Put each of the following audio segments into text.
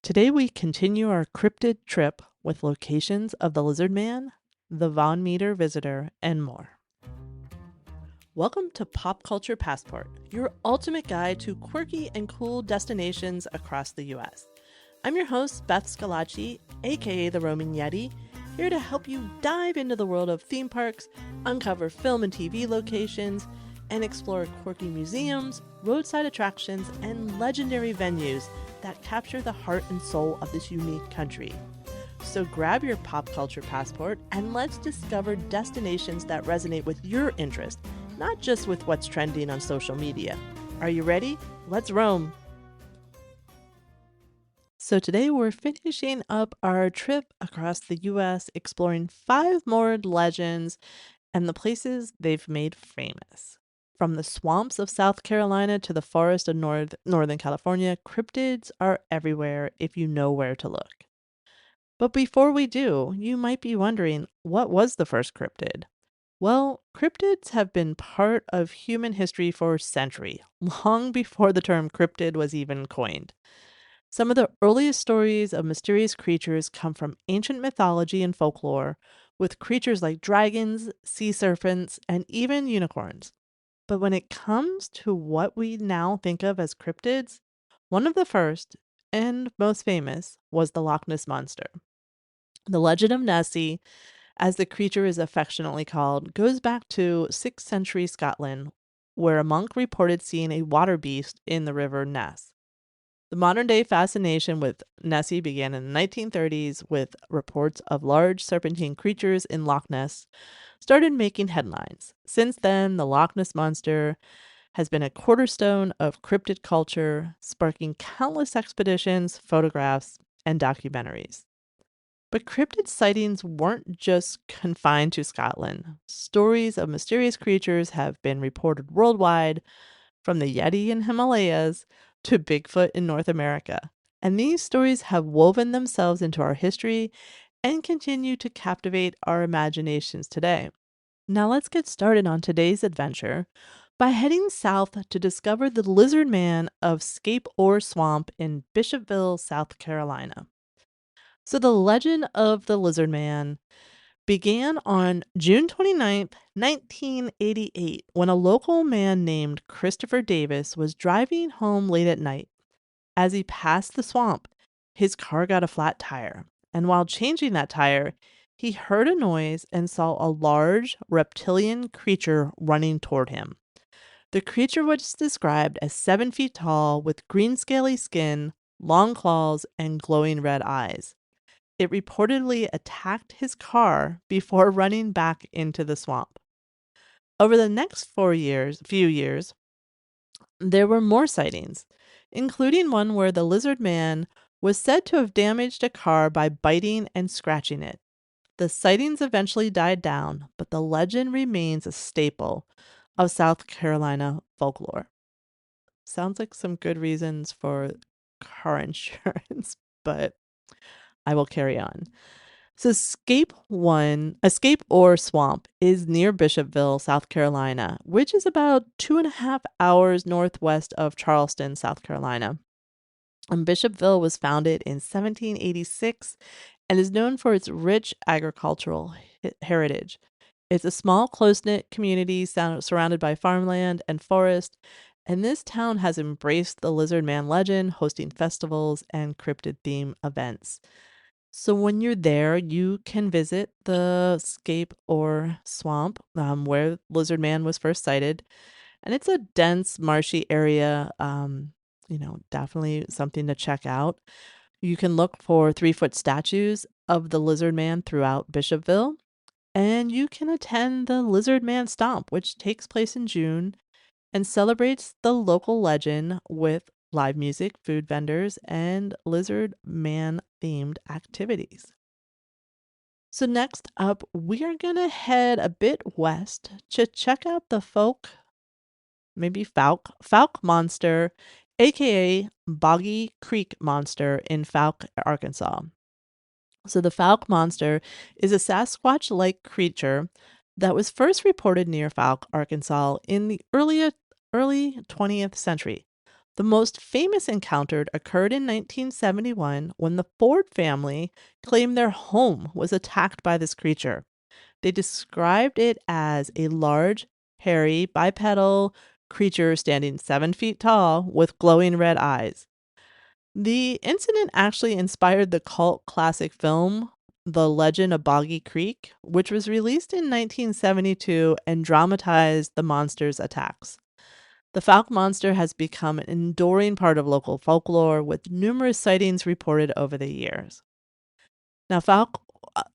Today we continue our cryptid trip with locations of the Lizard Man, the Von Meter Visitor, and more. Welcome to Pop Culture Passport, your ultimate guide to quirky and cool destinations across the US. I'm your host, Beth Scalacci, aka the Roman Yeti, here to help you dive into the world of theme parks, uncover film and TV locations, and explore quirky museums, roadside attractions, and legendary venues that capture the heart and soul of this unique country. So grab your pop culture passport and let's discover destinations that resonate with your interest, not just with what's trending on social media. Are you ready? Let's roam! So today we're finishing up our trip across the US, exploring 5 more legends and the places they've made famous. From the swamps of South Carolina to the forest of Northern California, cryptids are everywhere if you know where to look. But before we do, you might be wondering, what was the first cryptid? Well, cryptids have been part of human history for centuries, long before the term cryptid was even coined. Some of the earliest stories of mysterious creatures come from ancient mythology and folklore, with creatures like dragons, sea serpents, and even unicorns. But when it comes to what we now think of as cryptids, one of the first and most famous was the Loch Ness Monster. The legend of Nessie, as the creature is affectionately called, goes back to 6th century Scotland, where a monk reported seeing a water beast in the River Ness. The modern day fascination with Nessie began in the 1930s with reports of large serpentine creatures in Loch Ness started making headlines. Since then, the Loch Ness Monster has been a cornerstone of cryptid culture, sparking countless expeditions, photographs, and documentaries. But cryptid sightings weren't just confined to Scotland. Stories of mysterious creatures have been reported worldwide, from the Yeti in Himalayas to Bigfoot in North America. And these stories have woven themselves into our history and continue to captivate our imaginations today. Now let's get started on today's adventure by heading south to discover the Lizard Man of Scape or Swamp in Bishopville, South Carolina. So the legend of the Lizard Man began on June 29th, 1988, when a local man named Christopher Davis was driving home late at night. As he passed the swamp, his car got a flat tire, and while changing that tire, he heard a noise and saw a large reptilian creature running toward him. The creature was described as 7 feet tall with green scaly skin, long claws, and glowing red eyes. It reportedly attacked his car before running back into the swamp. Over the next few years, there were more sightings, including one where the lizard man was said to have damaged a car by biting and scratching it. The sightings eventually died down, but the legend remains a staple of South Carolina folklore. Sounds like some good reasons for car insurance, but I will carry on. So Escape or Swamp is near Bishopville, South Carolina, which is about 2.5 hours northwest of Charleston, South Carolina. And Bishopville was founded in 1786 and is known for its rich agricultural heritage. It's a small, close-knit community surrounded by farmland and forest, and this town has embraced the Lizard Man legend, hosting festivals and cryptid theme events. So when you're there, you can visit the Scape or Swamp, where Lizard Man was first sighted, and it's a dense, marshy area. Definitely something to check out. You can look for 3-foot statues of the Lizard Man throughout Bishopville, and you can attend the Lizard Man Stomp, which takes place in June and celebrates the local legend with live music, food vendors, and lizard man themed activities. So, next up, we are going to head a bit west to check out the Fouke Monster, aka Boggy Creek Monster in Fouke, Arkansas. So, the Fouke Monster is a Sasquatch like creature that was first reported near Fouke, Arkansas in the early 20th century. The most famous encounter occurred in 1971 when the Ford family claimed their home was attacked by this creature. They described it as a large, hairy, bipedal creature standing 7 feet tall with glowing red eyes. The incident actually inspired the cult classic film The Legend of Boggy Creek, which was released in 1972 and dramatized the monster's attacks. The Fouke Monster has become an enduring part of local folklore, with numerous sightings reported over the years. Now, Fouke,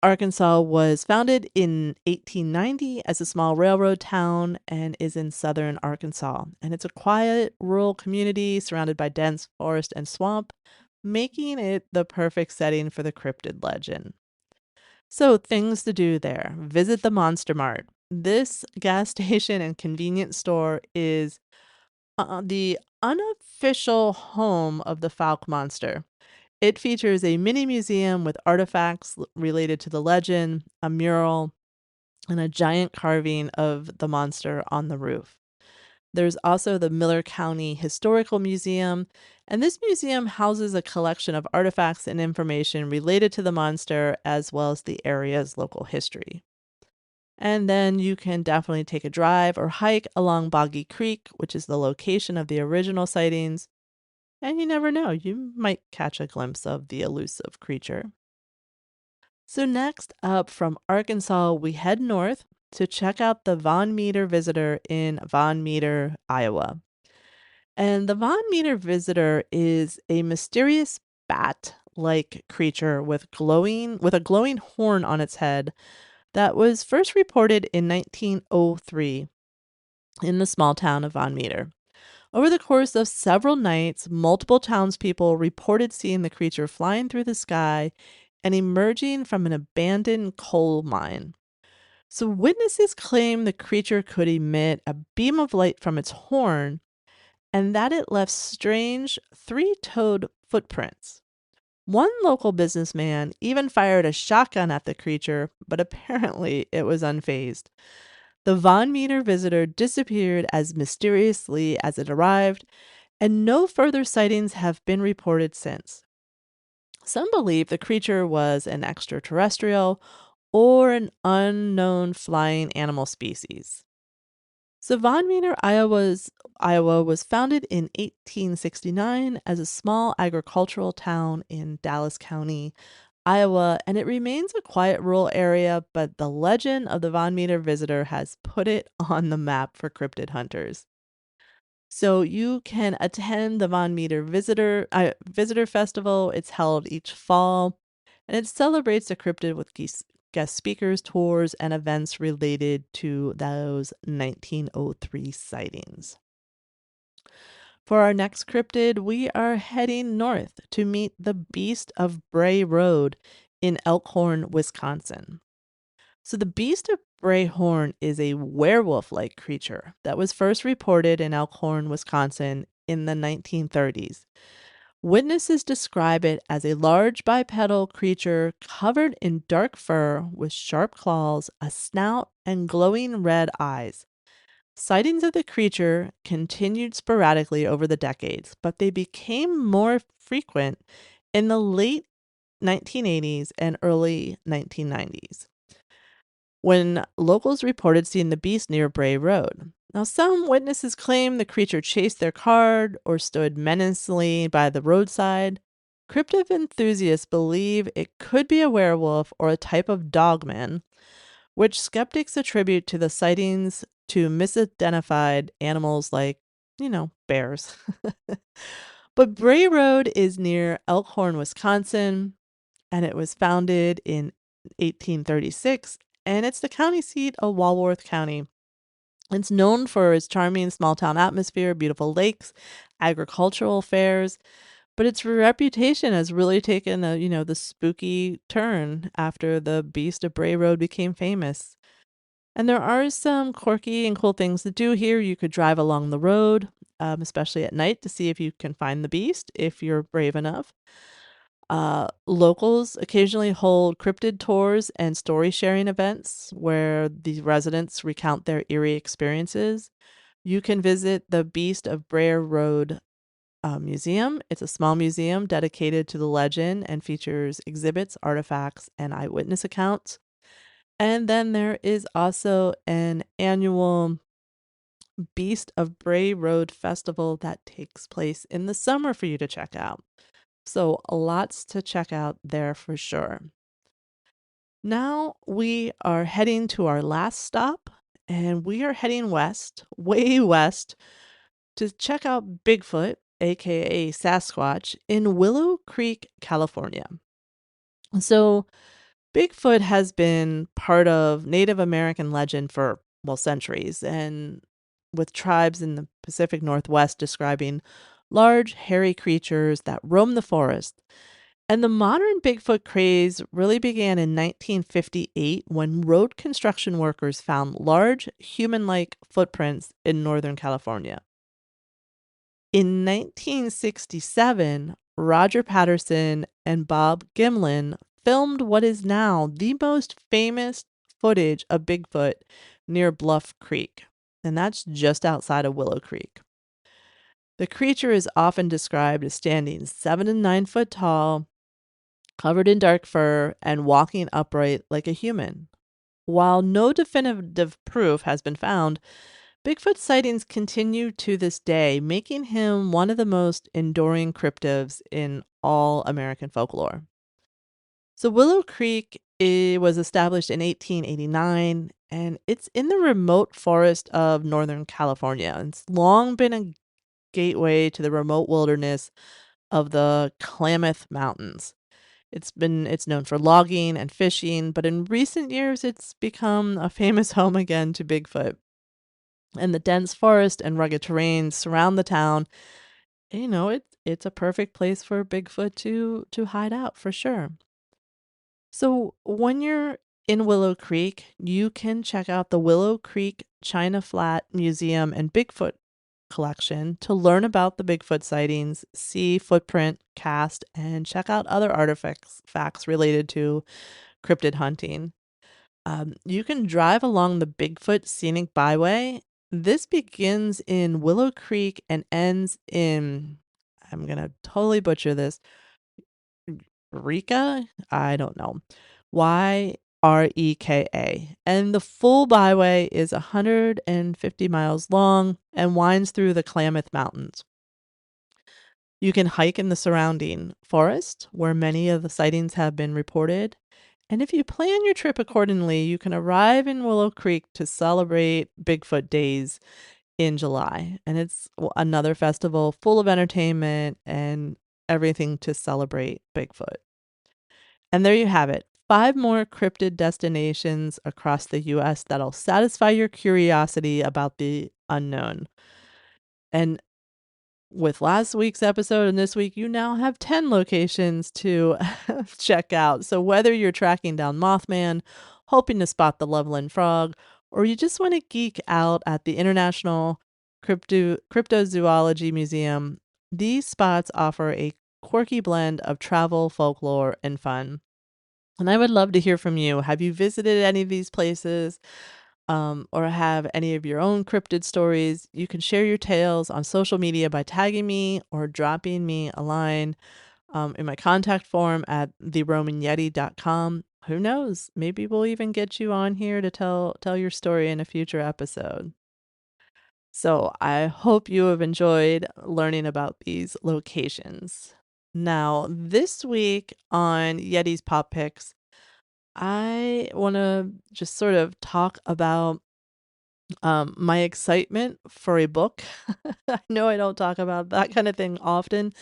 Arkansas was founded in 1890 as a small railroad town and is in southern Arkansas. And it's a quiet, rural community surrounded by dense forest and swamp, making it the perfect setting for the cryptid legend. So, things to do there. Visit the Monster Mart. This gas station and convenience store is the unofficial home of the Fouke Monster. It features a mini museum with artifacts related to the legend, a mural, and a giant carving of the monster on the roof. There's also the Miller County Historical Museum, and this museum houses a collection of artifacts and information related to the monster as well as the area's local history. And then you can definitely take a drive or hike along Boggy Creek, which is the location of the original sightings. And you never know, you might catch a glimpse of the elusive creature. So, next up from Arkansas, we head north to check out the Von Meter Visitor in Von Meter, Iowa. And the Von Meter Visitor is a mysterious bat-like creature with a glowing horn on its head that was first reported in 1903 in the small town of Von Meter. Over the course of several nights, multiple townspeople reported seeing the creature flying through the sky and emerging from an abandoned coal mine. So, witnesses claim the creature could emit a beam of light from its horn and that it left strange three-toed footprints. One local businessman even fired a shotgun at the creature, but apparently it was unfazed. The Von Meter visitor disappeared as mysteriously as it arrived, and no further sightings have been reported since. Some believe the creature was an extraterrestrial or an unknown flying animal species. So Von Meter, Iowa was founded in 1869 as a small agricultural town in Dallas County, Iowa, and it remains a quiet rural area, but the legend of the Von Meter visitor has put it on the map for cryptid hunters. So you can attend the Von Meter Visitor Festival. It's held each fall, and it celebrates the cryptid with guest speakers, tours, and events related to those 1903 sightings. For our next cryptid, we are heading north to meet the Beast of Bray Road in Elkhorn, Wisconsin. So the Beast of Bray Road is a werewolf-like creature that was first reported in Elkhorn, Wisconsin in the 1930s. Witnesses describe it as a large bipedal creature covered in dark fur with sharp claws, a snout, and glowing red eyes. Sightings of the creature continued sporadically over the decades, but they became more frequent in the late 1980s and early 1990s when locals reported seeing the beast near Bray Road. Now, some witnesses claim the creature chased their car or stood menacingly by the roadside. Cryptid enthusiasts believe it could be a werewolf or a type of dogman, which skeptics attribute to the sightings to misidentified animals like, bears. But Bray Road is near Elkhorn, Wisconsin, and it was founded in 1836, and it's the county seat of Walworth County. It's known for its charming small town atmosphere, beautiful lakes, agricultural fairs, but its reputation has really taken the spooky turn after the Beast of Bray Road became famous. And there are some quirky and cool things to do here. You could drive along the road, especially at night, to see if you can find the beast if you're brave enough. Locals occasionally hold cryptid tours and story sharing events where the residents recount their eerie experiences. You can visit the Beast of Bray Road museum. It's a small museum dedicated to the legend and features exhibits, artifacts, and eyewitness accounts. And then there is also an annual Beast of Bray Road festival that takes place in the summer for you to check out. So, lots to check out there for sure. Now we are heading to our last stop, and we are heading west, way west, to check out Bigfoot, aka Sasquatch, in Willow Creek, California. So, Bigfoot has been part of Native American legend for, well, centuries, and with tribes in the Pacific Northwest describing large, hairy creatures that roam the forest. And the modern Bigfoot craze really began in 1958 when road construction workers found large, human like footprints in Northern California. In 1967, Roger Patterson and Bob Gimlin filmed what is now the most famous footage of Bigfoot near Bluff Creek, and that's just outside of Willow Creek. The creature is often described as standing 7 to 9 foot tall, covered in dark fur, and walking upright like a human. While no definitive proof has been found, Bigfoot sightings continue to this day, making him one of the most enduring cryptids in all American folklore. So Willow Creek was established in 1889, and it's in the remote forest of Northern California. It's long been a gateway to the remote wilderness of the Klamath Mountains. It's known for logging and fishing, but in recent years it's become a famous home again to Bigfoot. And the dense forest and rugged terrain surround the town. It's a perfect place for Bigfoot to hide out for sure. So when you're in Willow Creek, you can check out the Willow Creek China Flat Museum and Bigfoot collection to learn about the Bigfoot sightings, see footprint cast, and check out other artifacts facts related to cryptid hunting. You can drive along the Bigfoot Scenic Byway. This begins in Willow Creek and ends in, I'm going to totally butcher this, Reka? I don't know. Yreka. And the full byway is 150 miles long and winds through the Klamath Mountains. You can hike in the surrounding forest, where many of the sightings have been reported. And if you plan your trip accordingly, you can arrive in Willow Creek to celebrate Bigfoot Days in July. And it's another festival full of entertainment and everything to celebrate Bigfoot. And there you have it. 5 more cryptid destinations across the US that'll satisfy your curiosity about the unknown. And with last week's episode and this week, you now have 10 locations to check out. So whether you're tracking down Mothman, hoping to spot the Loveland Frog, or you just want to geek out at the International Cryptozoology Museum, these spots offer a quirky blend of travel, folklore, and fun. And I would love to hear from you. Have you visited any of these places? Or have any of your own cryptid stories? You can share your tales on social media by tagging me or dropping me a line in my contact form at theromanyeti.com. Who knows? Maybe we'll even get you on here to tell your story in a future episode. So I hope you have enjoyed learning about these locations. Now, this week on Yeti's Pop Picks, I want to just sort of talk about my excitement for a book. I know I don't talk about that kind of thing often.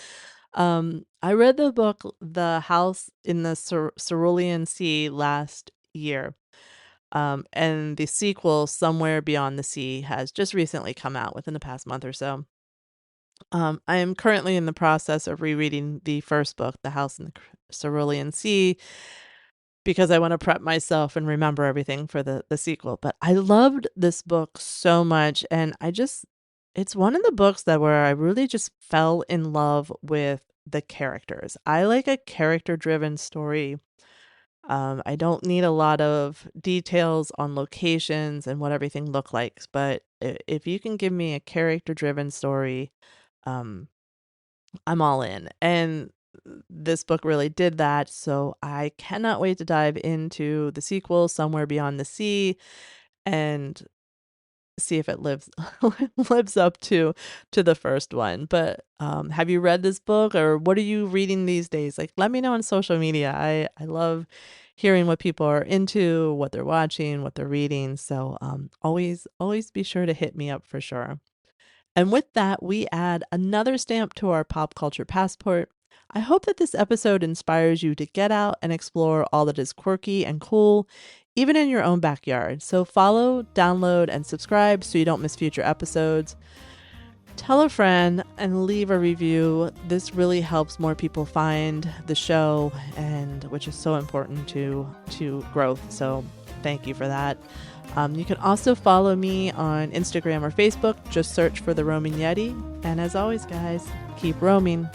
I read the book The House in the Cerulean Sea last year. And the sequel, Somewhere Beyond the Sea, has just recently come out within the past month or so. I am currently in the process of rereading the first book, The House in the Cerulean Sea, because I want to prep myself and remember everything for the sequel. But I loved this book so much, and it's one of the books that where I really just fell in love with the characters. I like a character-driven story. I don't need a lot of details on locations and what everything looked like, but if you can give me a character-driven story, um, I'm all in. And this book really did that. So I cannot wait to dive into the sequel, Somewhere Beyond the Sea, and see if it lives up to the first one. But have you read this book, or what are you reading these days? Like, let me know on social media. I love hearing what people are into, what they're watching, what they're reading. So always be sure to hit me up for sure. And with that, we add another stamp to our pop culture passport. I hope that this episode inspires you to get out and explore all that is quirky and cool, even in your own backyard. So follow, download, and subscribe so you don't miss future episodes. Tell a friend and leave a review. This really helps more people find the show, and which is so important to growth. So thank you for that. You can also follow me on Instagram or Facebook. Just search for The Roaming Yeti. And as always, guys, keep roaming.